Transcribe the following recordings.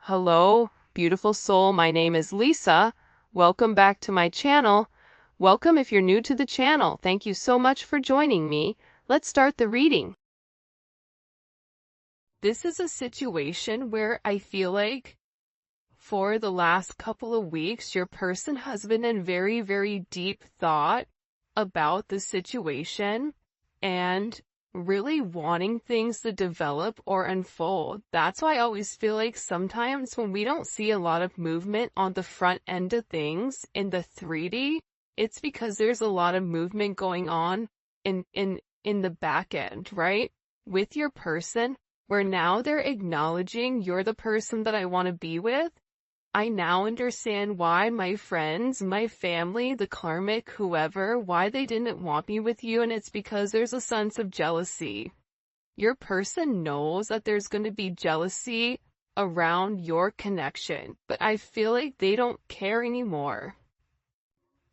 Hello, beautiful soul. My name is Lisa. Welcome back to my channel. Welcome if you're new to the channel. Thank you so much for joining me. Let's start the reading. This is a situation where I feel like for the last couple of weeks, your person has been in very, very deep thought about the situation and really wanting things to develop or unfold. That's why I always feel like sometimes when we don't see a lot of movement on the front end of things in the 3D, it's because there's a lot of movement going on in the back end, right? With your person, where now they're acknowledging you're the person that I want to be with. I now understand why my friends, my family, the karmic, whoever, why they didn't want me with you, and it's because there's a sense of jealousy. Your person knows that there's going to be jealousy around your connection, but I feel like they don't care anymore.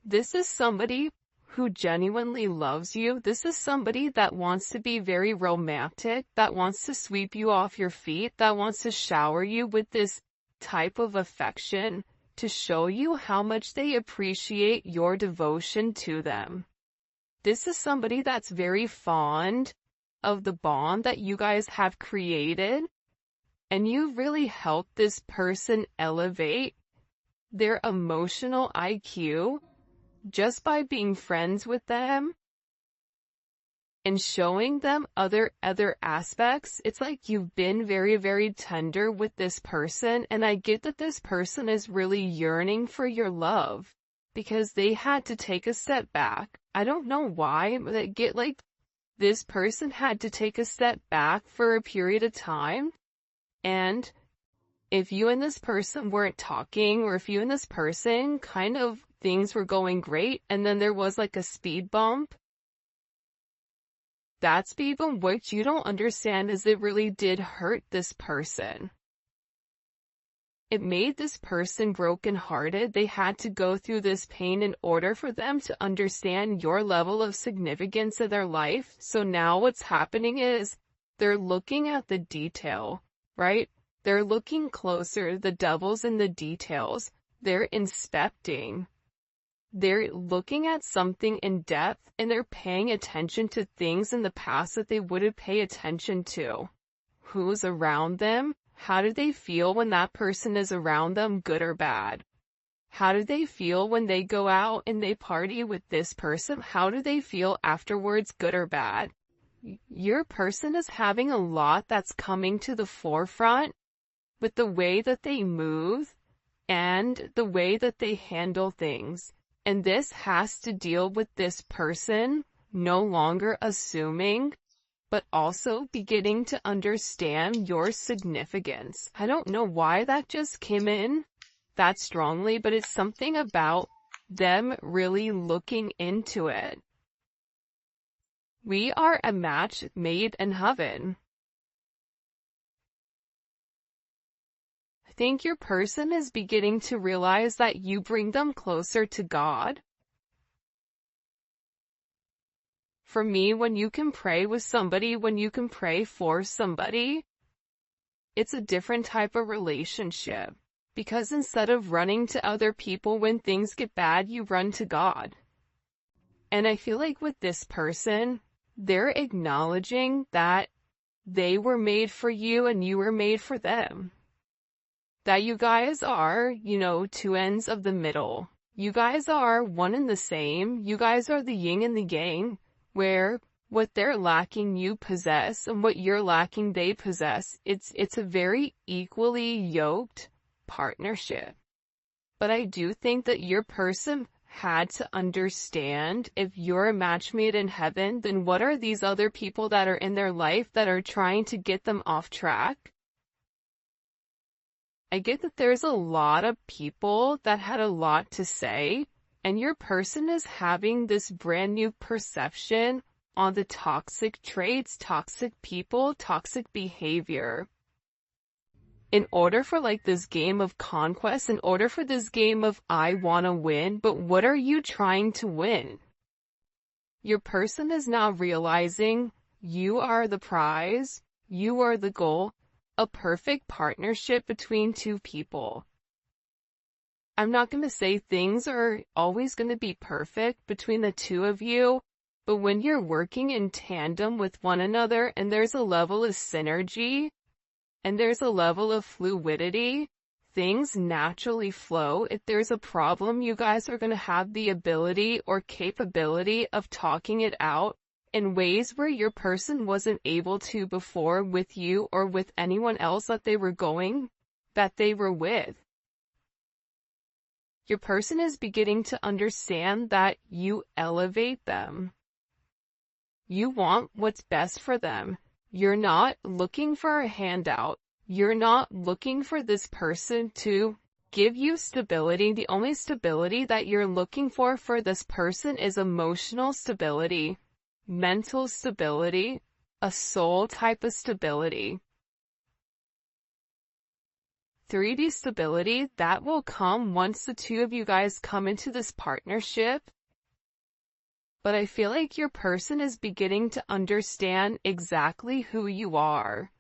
This is somebody who genuinely loves you. This is somebody that wants to be very romantic, that wants to sweep you off your feet, that wants to shower you with this type of affection to show you how much they appreciate your devotion to them. This is somebody that's very fond of the bond that you guys have created, and you really helped this person elevate their emotional IQ just by being friends with them and showing them other aspects. It's like you've been very, very tender with this person, and I get that this person is really yearning for your love because they had to take a step back. I don't know why, but I get like this person had to take a step back for a period of time, and if you and this person weren't talking, or if you and this person kind of things were going great and then there was like a speed bump, that speed bump, what you don't understand is it really did hurt this person. It made this person brokenhearted. They had to go through this pain in order for them to understand your level of significance in their life. So now what's happening is they're looking at the detail, right? They're looking closer. The devil's in the details. They're inspecting. They're looking at something in depth, and they're paying attention to things in the past that they wouldn't pay attention to. Who's around them? How do they feel when that person is around them, good or bad? How do they feel when they go out and they party with this person? How do they feel afterwards, good or bad? Your person is having a lot that's coming to the forefront with the way that they move and the way that they handle things. And this has to deal with this person no longer assuming, but also beginning to understand your significance. I don't know why that just came in that strongly, but it's something about them really looking into it. We are a match made in heaven. I think your person is beginning to realize that you bring them closer to God. For me, when you can pray with somebody, when you can pray for somebody, it's a different type of relationship. Because instead of running to other people when things get bad, you run to God. And I feel like with this person, they're acknowledging that they were made for you and you were made for them. That you guys are, two ends of the middle. You guys are one and the same. You guys are the yin and the yang, where what they're lacking you possess, and what you're lacking they possess. It's a very equally yoked partnership. But I do think that your person had to understand, if you're a match made in heaven, then what are these other people that are in their life that are trying to get them off track? I get that there's a lot of people that had a lot to say, and your person is having this brand new perception on the toxic traits, toxic people, toxic behavior. In order for this game of conquest, in order for this game of I wanna win, but what are you trying to win? Your person is now realizing you are the prize, you are the goal a perfect partnership between two people. I'm not going to say things are always going to be perfect between the two of you, but when you're working in tandem with one another and there's a level of synergy and there's a level of fluidity, things naturally flow. If there's a problem, you guys are going to have the ability or capability of talking it out in ways where your person wasn't able to before with you or with anyone else that they were with. Your person is beginning to understand that you elevate them. You want what's best for them. You're not looking for a handout. You're not looking for this person to give you stability. The only stability that you're looking for this person is emotional stability, mental stability, a soul type of stability. 3D stability, that will come once the two of you guys come into this partnership. But I feel like your person is beginning to understand exactly who you are.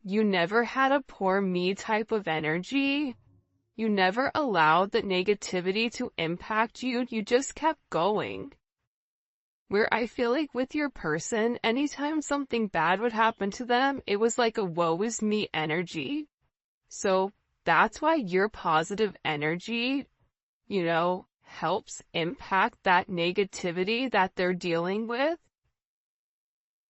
You never had a poor me type of energy. You never allowed the negativity to impact you. You just kept going. Where I feel like with your person, anytime something bad would happen to them, it was like a woe is me energy. So that's why your positive energy, helps impact that negativity that they're dealing with.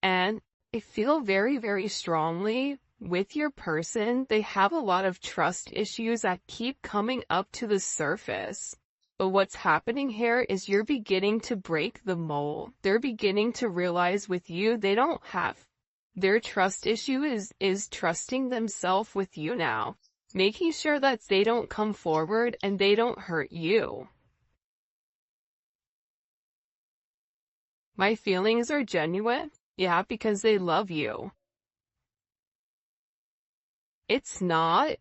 And I feel very, very strongly with your person, they have a lot of trust issues that keep coming up to the surface. But what's happening here is you're beginning to break the mold. They're beginning to realize with you, they don't have. Their trust issue is trusting themselves with you now, making sure that they don't come forward and they don't hurt you. My feelings are genuine, yeah, because they love you. It's not,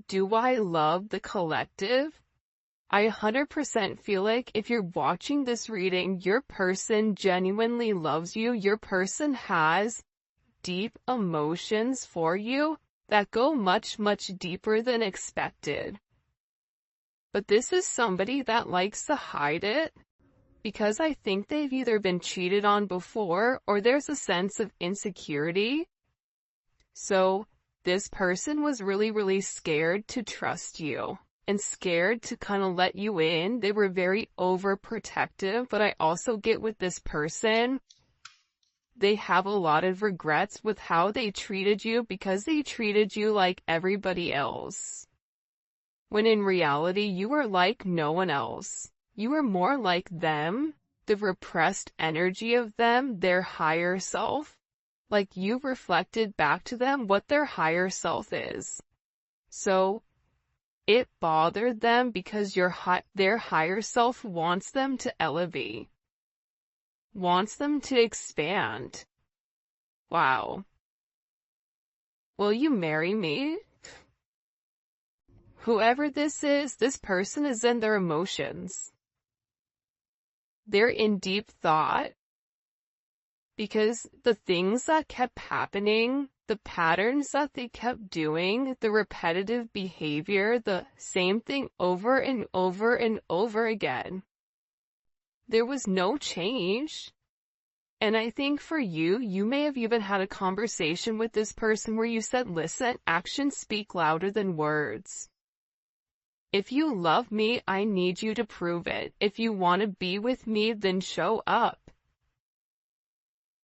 do I love the collective? I 100% feel like if you're watching this reading, your person genuinely loves you. Your person has deep emotions for you that go much, much deeper than expected. But this is somebody that likes to hide it because I think they've either been cheated on before or there's a sense of insecurity. So this person was really, really scared to trust you and scared to kind of let you in. They were very overprotective, but I also get with this person, they have a lot of regrets with how they treated you because they treated you like everybody else. When in reality, you were like no one else. You were more like them, the repressed energy of them, their higher self. Like you reflected back to them what their higher self is. So it bothered them because their higher self wants them to elevate, wants them to expand. Wow. Will you marry me? Whoever this is, this person is in their emotions. They're in deep thought because the things that kept happening, the patterns that they kept doing, the repetitive behavior, the same thing over and over and over again. There was no change. And I think for you, you may have even had a conversation with this person where you said, listen, actions speak louder than words. If you love me, I need you to prove it. If you want to be with me, then show up.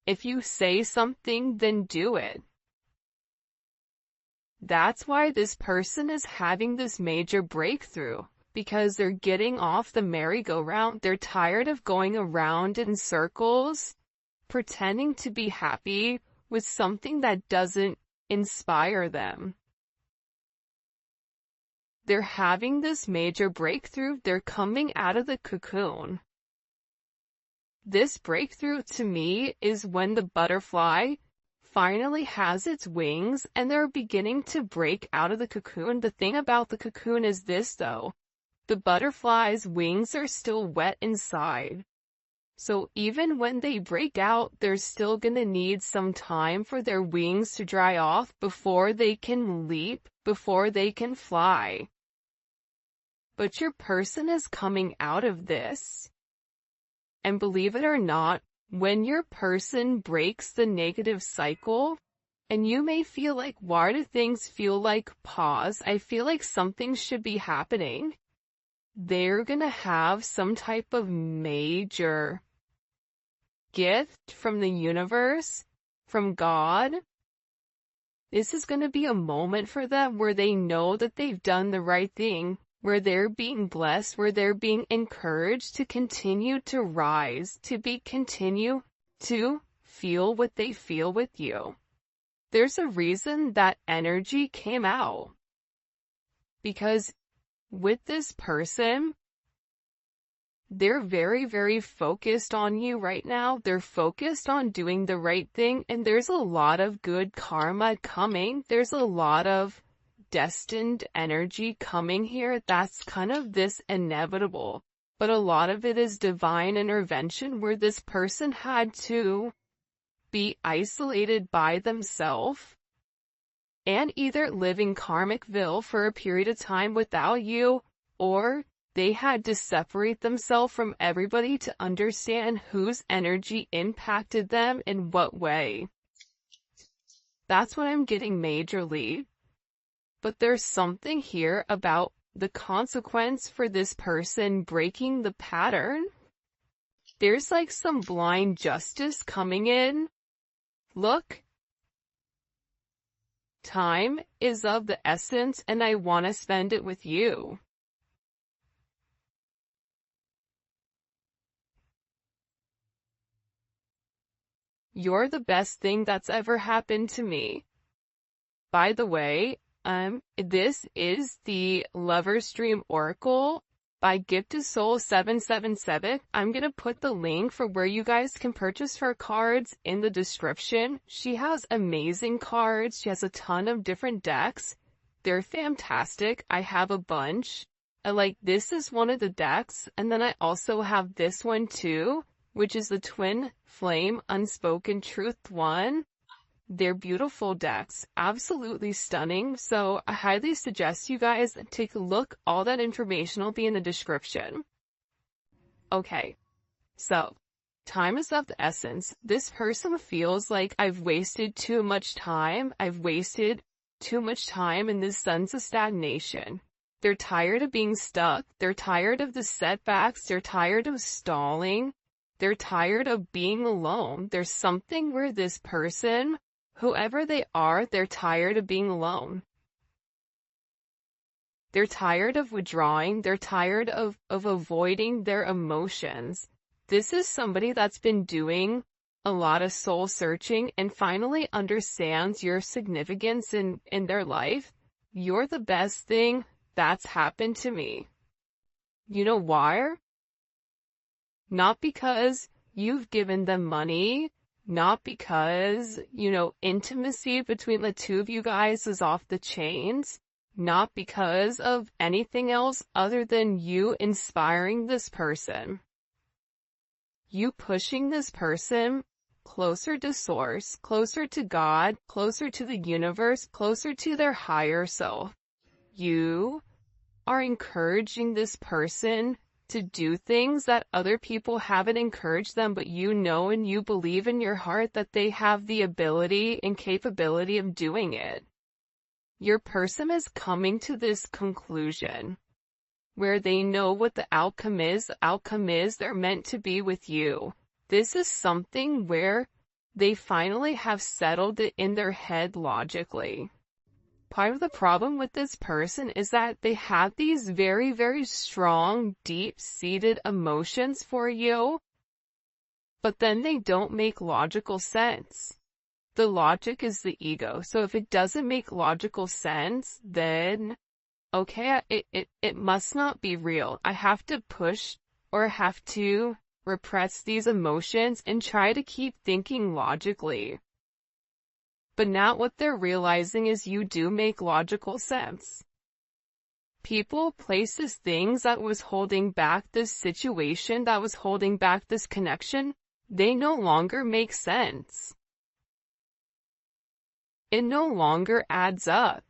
If you say something, then do it. That's why this person is having this major breakthrough, because they're getting off the merry-go-round. They're tired of going around in circles, pretending to be happy with something that doesn't inspire them. They're having this major breakthrough. They're coming out of the cocoon. This breakthrough to me is when the butterfly finally has its wings and they're beginning to break out of the cocoon. The thing about the cocoon is this though, the butterfly's wings are still wet inside. So even when they break out, they're still gonna need some time for their wings to dry off before they can leap, before they can fly. But your person is coming out of this. And believe it or not, when your person breaks the negative cycle, and you may feel like, why do things feel like pause? I feel like something should be happening. They're gonna have some type of major gift from the universe, from God. This is gonna be a moment for them where they know that they've done the right thing, where they're being blessed, where they're being encouraged to continue to rise, continue to feel what they feel with you. There's a reason that energy came out. Because with this person, they're very, very focused on you right now. They're focused on doing the right thing, and there's a lot of good karma coming. There's a lot of destined energy coming here. That's kind of this inevitable. But a lot of it is divine intervention where this person had to be isolated by themselves and either live in Karmicville for a period of time without you, or they had to separate themselves from everybody to understand whose energy impacted them in what way. That's what I'm getting majorly. But there's something here about the consequence for this person breaking the pattern. There's like some blind justice coming in. Look, time is of the essence and I want to spend it with you. You're the best thing that's ever happened to me. By the way, this is the Lover's Dream Oracle by Gift to Soul 777. I'm gonna put the link for where you guys can purchase her cards in the description. She has amazing cards. She has a ton of different decks. They're fantastic. I have a bunch. This is one of the decks, and then I also have this one too, which is the Twin Flame Unspoken Truth one. They're beautiful decks, absolutely stunning, so I highly suggest you guys take a look. All that information will be in the description. Okay, so, time is of the essence. This person feels like I've wasted too much time. I've wasted too much time in this sense of stagnation. They're tired of being stuck. They're tired of the setbacks. They're tired of stalling. They're tired of being alone. There's something where this person, whoever they are, they're tired of being alone. They're tired of withdrawing. They're tired of avoiding their emotions. This is somebody that's been doing a lot of soul searching and finally understands your significance in their life. You're the best thing that's happened to me. You know why? Not because you've given them money, not because, intimacy between the two of you guys is off the chains, not because of anything else other than you inspiring this person. You pushing this person closer to source, closer to God, closer to the universe, closer to their higher self. You are encouraging this person to do things that other people haven't encouraged them, but you know and you believe in your heart that they have the ability and capability of doing it. Your person is coming to this conclusion where they know what the outcome is. The outcome is they're meant to be with you. This is something where they finally have settled it in their head logically. Part of the problem with this person is that they have these very, very strong, deep-seated emotions for you, but then they don't make logical sense. The logic is the ego. So if it doesn't make logical sense, then, okay, it must not be real. I have to push or have to repress these emotions and try to keep thinking logically. But now what they're realizing is you do make logical sense. people, places, things that was holding back this situation, that was holding back this connection, they no longer make sense. It no longer adds up.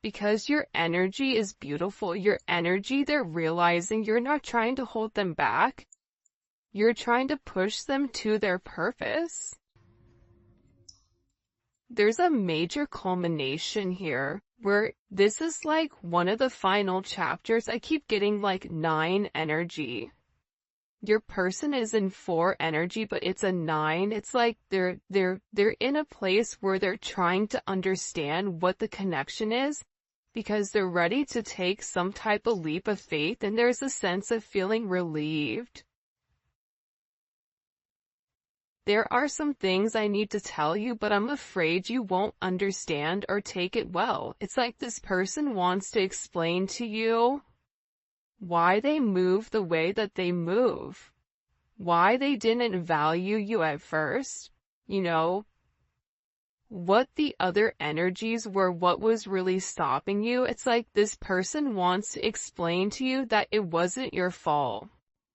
Because your energy is beautiful, your energy, they're realizing you're not trying to hold them back. You're trying to push them to their purpose. There's a major culmination here, where this is like one of the final chapters. I keep getting like 9 energy. Your person is in 4 energy, but it's a 9. It's like they're in a place where they're trying to understand what the connection is, because they're ready to take some type of leap of faith, and there's a sense of feeling relieved. There are some things I need to tell you, but I'm afraid you won't understand or take it well. It's like this person wants to explain to you why they move the way that they move, why they didn't value you at first, you know, what the other energies were, what was really stopping you. It's like this person wants to explain to you that it wasn't your fault.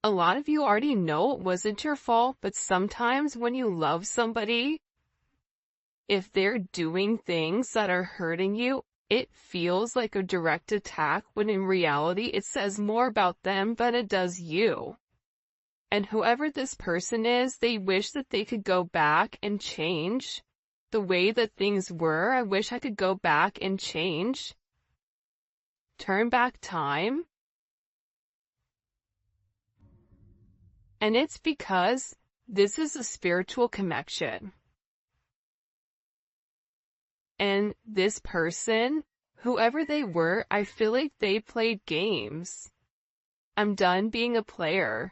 A lot of you already know it wasn't your fault, but sometimes when you love somebody, if they're doing things that are hurting you, it feels like a direct attack, when in reality it says more about them than it does you. And whoever this person is, they wish that they could go back and change the way that things were. I wish I could go back and change. Turn back time. And it's because this is a spiritual connection. And this person, whoever they were, I feel like they played games. I'm done being a player.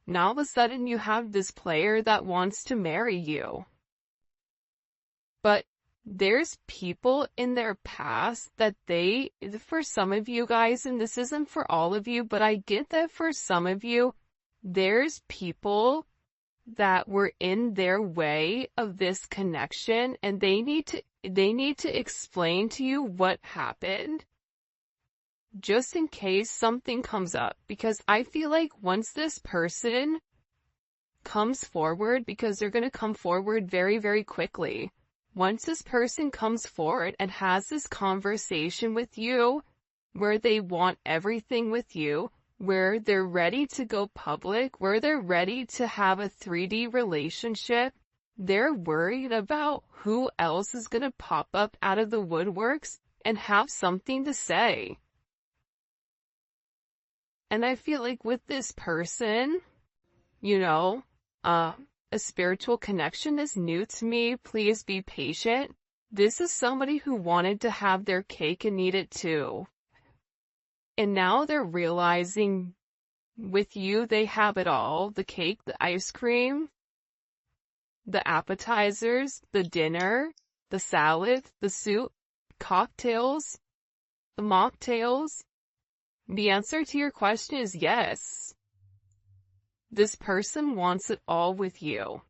Now all of a sudden you have this player that wants to marry you. But there's people in their past that for some of you guys, and this isn't for all of you, but I get that for some of you, there's people that were in their way of this connection, and they need to explain to you what happened, just in case something comes up. Because I feel like once this person comes forward, because they're going to come forward very, very quickly, once this person comes forward and has this conversation with you, where they want everything with you, where they're ready to go public, where they're ready to have a 3D relationship, they're worried about who else is going to pop up out of the woodworks and have something to say. And I feel like with this person, you know, a spiritual connection is new to me. Please be patient. This is somebody who wanted to have their cake and eat it too. And now they're realizing with you, they have it all. The cake, the ice cream, the appetizers, the dinner, the salad, the soup, cocktails, the mocktails. The answer to your question is yes. This person wants it all with you.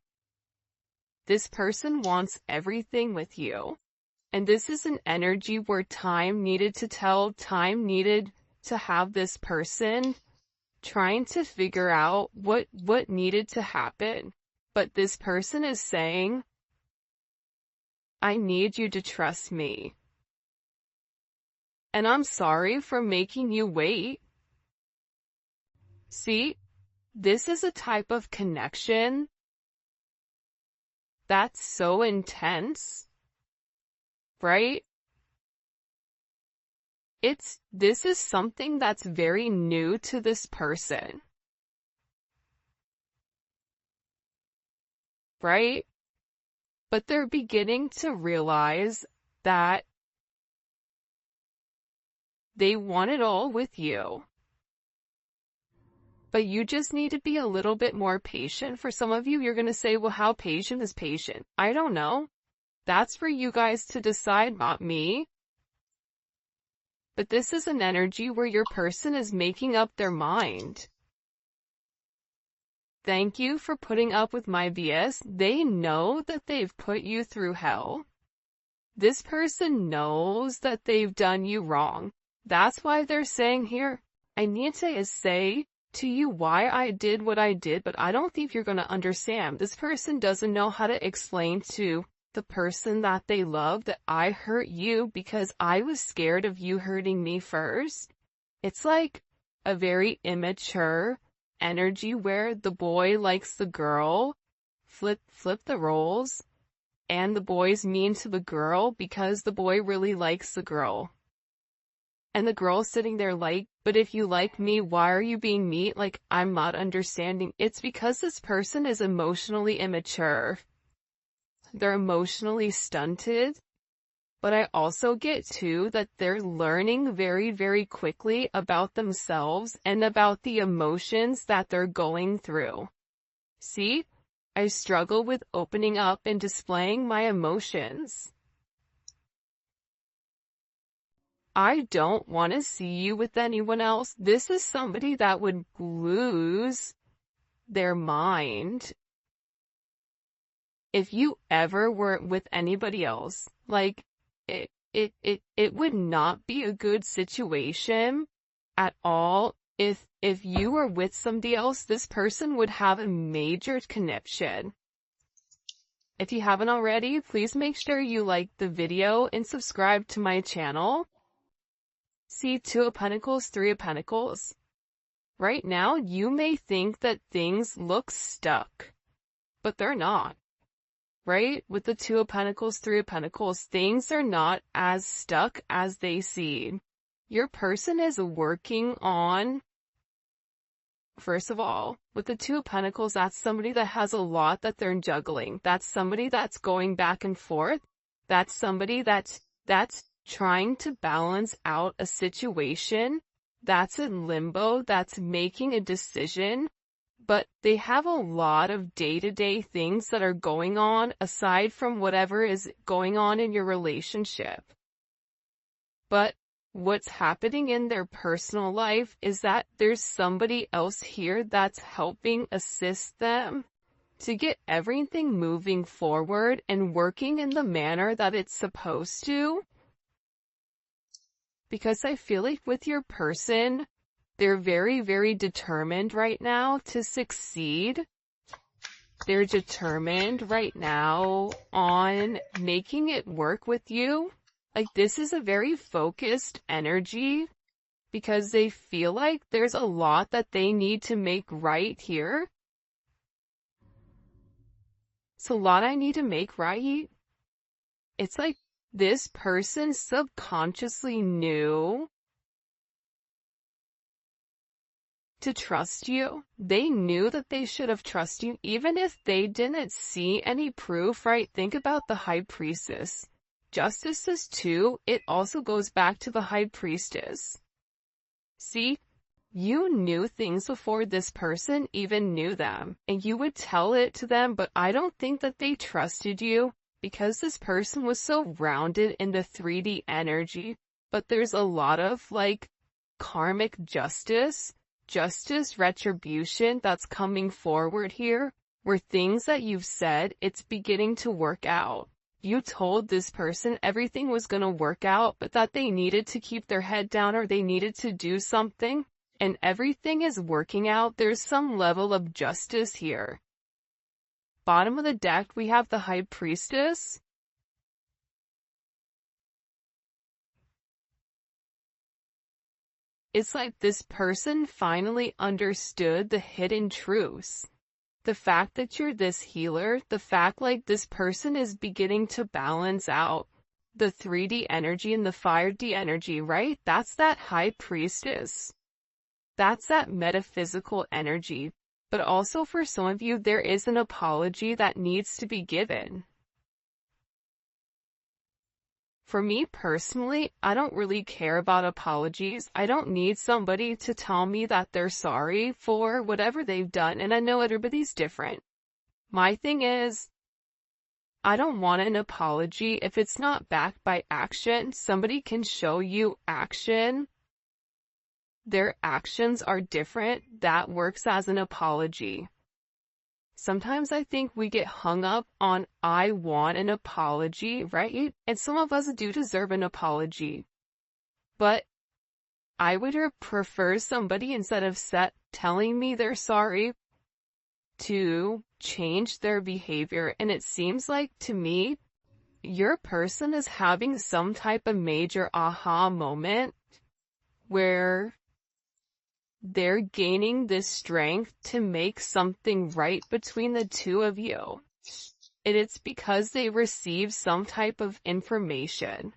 This person wants everything with you. And this is an energy where time needed to tell, time needed to have this person trying to figure out what needed to happen. But this person is saying, I need you to trust me. And I'm sorry for making you wait. See, this is a type of connection that's so intense, right? This is something that's very new to this person, right? But they're beginning to realize that they want it all with you. But you just need to be a little bit more patient. For some of you, you're going to say, well, how patient is patient? I don't know. That's for you guys to decide, not me. But this is an energy where your person is making up their mind. Thank you for putting up with my BS. They know that they've put you through hell. This person knows that they've done you wrong. That's why they're saying here, I need to say to you why I did what I did, but I don't think you're going to understand. This person doesn't know how to explain to the person that they love that I hurt you because I was scared of you hurting me first. It's like a very immature energy where the boy likes the girl, flip the roles, and the boy's mean to the girl because the boy really likes the girl. And the girl's sitting there like, but if you like me, why are you being mean? Like, I'm not understanding. It's because this person is emotionally immature. They're emotionally stunted. But I also get too that they're learning very, very quickly about themselves and about the emotions that they're going through. See, I struggle with opening up and displaying my emotions. I don't want to see you with anyone else. This is somebody that would lose their mind if you ever were with anybody else. Like, it would not be a good situation at all. If you were with somebody else, this person would have a major connection. If you haven't already, please make sure you like the video and subscribe to my channel. See, Two of Pentacles, Three of Pentacles. Right now, you may think that things look stuck, but they're not. Right? With the Two of Pentacles, Three of Pentacles, things are not as stuck as they seem. Your person is working on, first of all, with the Two of Pentacles, that's somebody that has a lot that they're juggling. That's somebody that's going back and forth. That's somebody that's trying to balance out a situation that's in limbo, that's making a decision, but they have a lot of day-to-day things that are going on aside from whatever is going on in your relationship. But what's happening in their personal life is that there's somebody else here that's helping assist them to get everything moving forward and working in the manner that it's supposed to. Because I feel like with your person, they're very, very determined right now to succeed. They're determined right now on making it work with you. Like, this is a very focused energy because they feel like there's a lot that they need to make right here. It's a lot I need to make right. It's like this person subconsciously knew to trust you. They knew that they should have trusted you, even if they didn't see any proof, right? Think about the High Priestess. Justices too, it also goes back to the High Priestess. See, you knew things before this person even knew them, and you would tell it to them, but I don't think that they trusted you. Because this person was so rounded in the 3D energy, but there's a lot of like karmic justice retribution that's coming forward here, where things that you've said, it's beginning to work out. You told this person everything was going to work out, but that they needed to keep their head down or they needed to do something, and everything is working out. There's some level of justice here. Bottom of the deck, we have the High Priestess. It's like this person finally understood the hidden truths. The fact that you're this healer, the fact like this person is beginning to balance out the 3D energy and the 5D energy, right? That's that High Priestess. That's that metaphysical energy. But also for some of you, there is an apology that needs to be given. For me personally, I don't really care about apologies. I don't need somebody to tell me that they're sorry for whatever they've done, and I know everybody's different. My thing is, I don't want an apology if it's not backed by action. Somebody can show you action. Their actions are different. That works as an apology. Sometimes I think we get hung up on I want an apology, right? And some of us do deserve an apology. But I would prefer somebody, instead of telling me they're sorry, to change their behavior. And it seems like, to me, your person is having some type of major aha moment where they're gaining this strength to make something right between the two of you. And it's because they receive some type of information.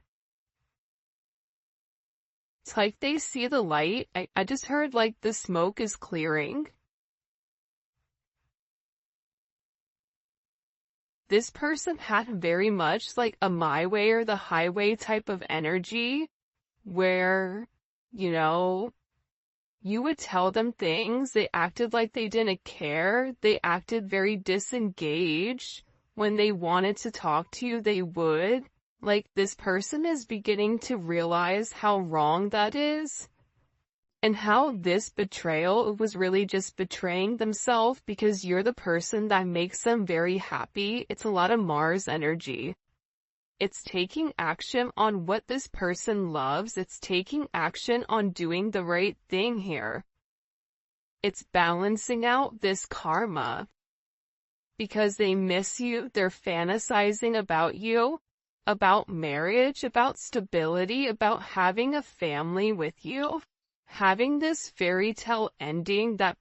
It's like they see the light. I just heard like the smoke is clearing. This person had very much like a my way or the highway type of energy where, you would tell them things, they acted like they didn't care, they acted very disengaged. When they wanted to talk to you, they would. Like, this person is beginning to realize how wrong that is, and how this betrayal was really just betraying themselves, because you're the person that makes them very happy. It's a lot of Mars energy. It's taking action on what this person loves. It's taking action on doing the right thing here. It's balancing out this karma. Because they miss you, they're fantasizing about you, about marriage, about stability, about having a family with you. Having this fairy tale ending that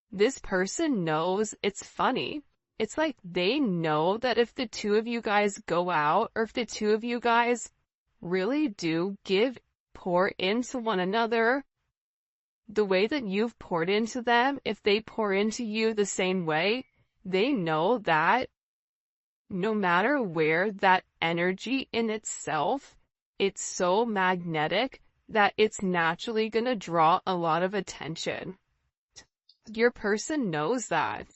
this person knows. It's funny. It's like they know that if the two of you guys go out, or if the two of you guys really do pour into one another, the way that you've poured into them, if they pour into you the same way, they know that no matter where, that energy in itself, it's so magnetic that it's naturally going to draw a lot of attention. Your person knows that.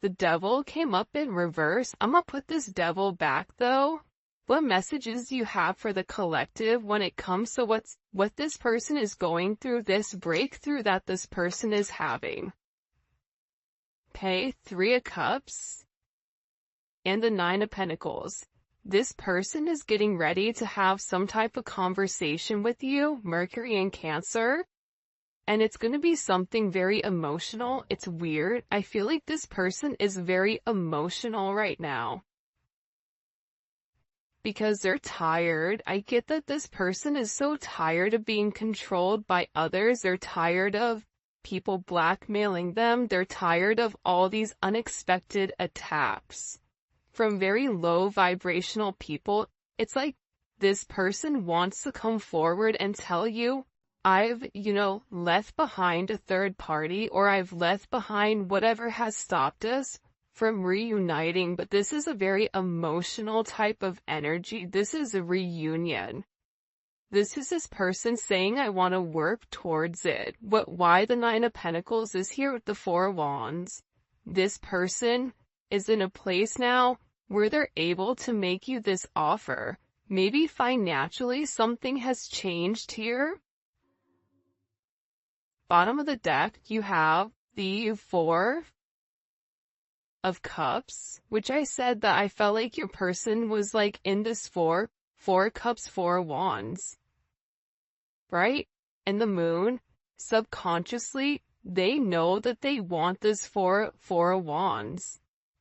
The devil came up in reverse. I'm gonna put this devil back though. What messages do you have for the collective when it comes to what this person is going through, this breakthrough that this person is having? Okay, 3 of Cups and the 9 of Pentacles. This person is getting ready to have some type of conversation with you, Mercury in Cancer. And it's going to be something very emotional. It's weird. I feel like this person is very emotional right now. Because they're tired. I get that this person is so tired of being controlled by others. They're tired of people blackmailing them. They're tired of all these unexpected attacks from very low vibrational people. It's like this person wants to come forward and tell you, I've, left behind a third party, or I've left behind whatever has stopped us from reuniting. But this is a very emotional type of energy. This is a reunion. This is this person saying, I want to work towards it. Why the 9 of Pentacles is here with the 4 of Wands. This person is in a place now where they're able to make you this offer. Maybe financially something has changed here. Bottom of the deck, you have the 4 of Cups, which I said that I felt like your person was like in this 4 Cups, 4 Wands, right? And the Moon, subconsciously, they know that they want this 4 of Wands.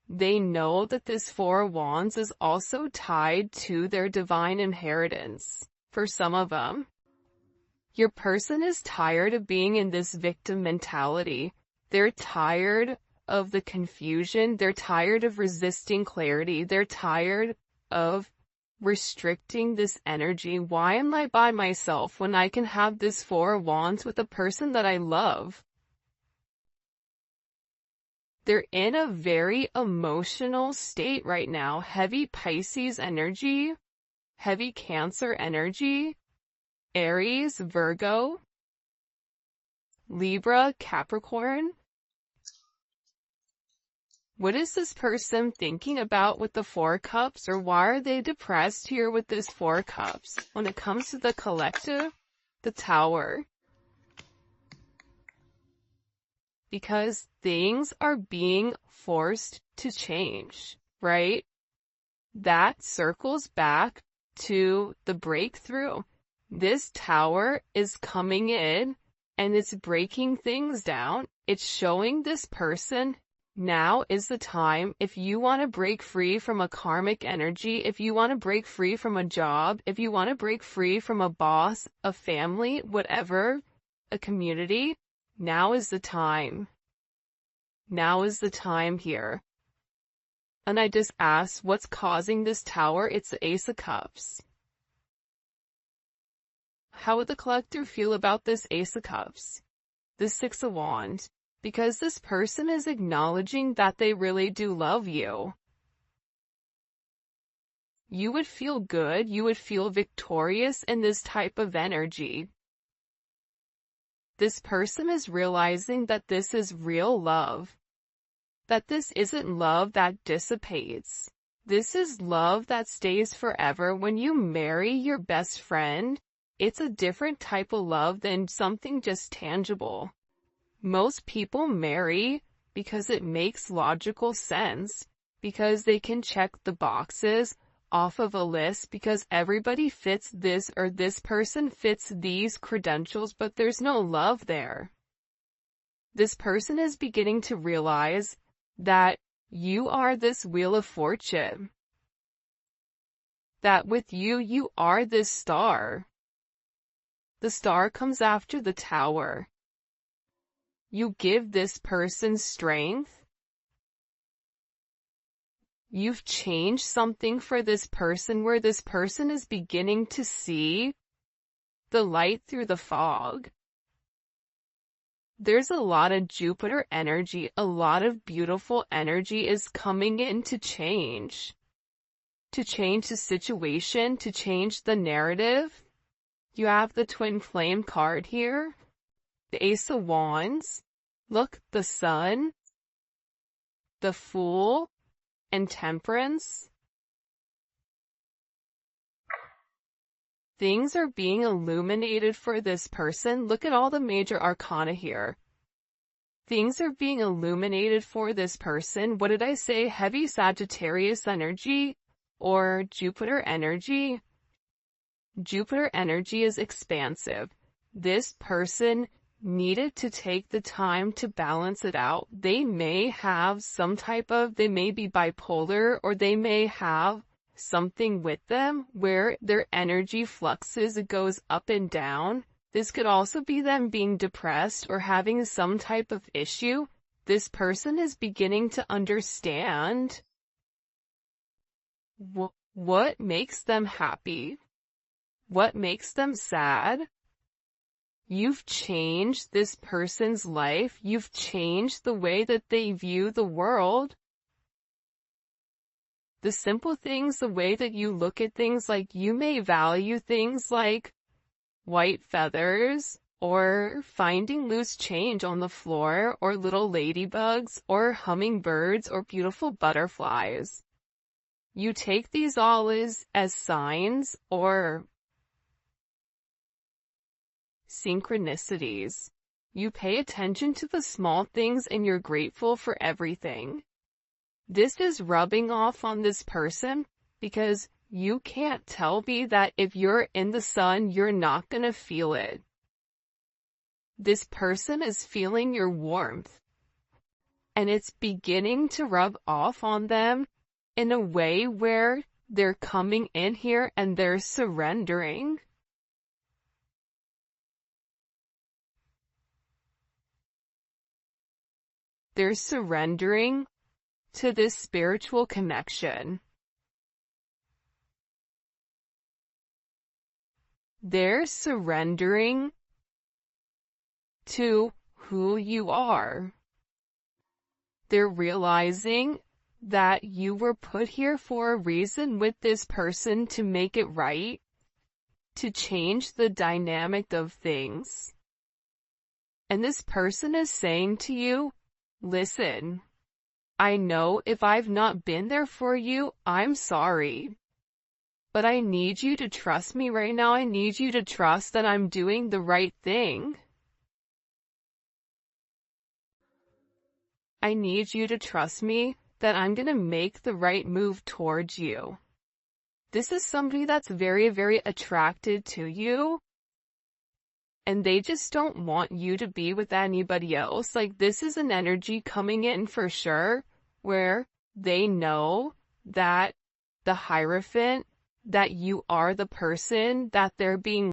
They know that this 4 of Wands is also tied to their divine inheritance. For some of them, your person is tired of being in this victim mentality. They're tired of the confusion. They're tired of resisting clarity. They're tired of restricting this energy. Why am I by myself when I can have this 4 of Wands with a person that I love? They're in a very emotional state right now. Heavy Pisces energy, heavy Cancer energy, Aries, Virgo, Libra, Capricorn. What is this person thinking about with the 4 Cups, or why are they depressed here with this 4 Cups? When it comes to the collective, the Tower. because things are being forced to change, right? That circles back to the breakthrough. This tower is coming in and it's breaking things down. It's showing this person now is the time. If you want to break free from a karmic energy, if you want to break free from a job, if you want to break free from a boss, a family, whatever, a community, now is the time. Now is the time here. And I just asked, what's causing this tower? It's the Ace of Cups. How would the collector feel about this Ace of Cups? The Six of Wands. Because this person is acknowledging that they really do love you. You would feel good, you would feel victorious in this type of energy. This person is realizing that this is real love. That this isn't love that dissipates. This is love that stays forever. When you marry your best friend, it's a different type of love than something just tangible. Most people marry because it makes logical sense, because they can check the boxes off of a list, because everybody fits this or this person fits these credentials, but there's no love there. This person is beginning to realize that you are this wheel of fortune. That with you, you are this star. The star comes after the tower. You give this person strength. You've changed something for this person where this person is beginning to see the light through the fog. There's a lot of Jupiter energy, a lot of beautiful energy is coming in to change the situation, to change the narrative. You have the Twin Flame card here, the Ace of Wands, look, the Sun, the Fool, and Temperance. Things are being illuminated for this person. Look at all the major arcana here. Things are being illuminated for this person. What did I say? Heavy Sagittarius energy or Jupiter energy? Jupiter energy is expansive. This person needed to take the time to balance it out. They may have they may be bipolar, or they may have something with them where their energy fluxes, it goes up and down. This could also be them being depressed or having some type of issue. This person is beginning to understand what makes them happy, what makes them sad. You've changed this person's life. You've changed the way that they view the world. The simple things, the way that you look at things, like you may value things like white feathers, or finding loose change on the floor, or little ladybugs, or hummingbirds, or beautiful butterflies. You take these all as signs or synchronicities. You pay attention to the small things and you're grateful for everything. This is rubbing off on this person because you can't tell me that if you're in the sun, you're not gonna feel it. This person is feeling your warmth, and it's beginning to rub off on them in a way where they're coming in here and they're surrendering. They're surrendering to this spiritual connection. They're surrendering to who you are. They're realizing that you were put here for a reason with this person to make it right, to change the dynamic of things. And this person is saying to you, listen, I know if I've not been there for you, I'm sorry. But I need you to trust me right now. I need you to trust that I'm doing the right thing. I need you to trust me that I'm gonna make the right move towards you. This is somebody that's very, very attracted to you, and they just don't want you to be with anybody else. Like, this is an energy coming in for sure, where they know that the Hierophant, that you are the person that they're being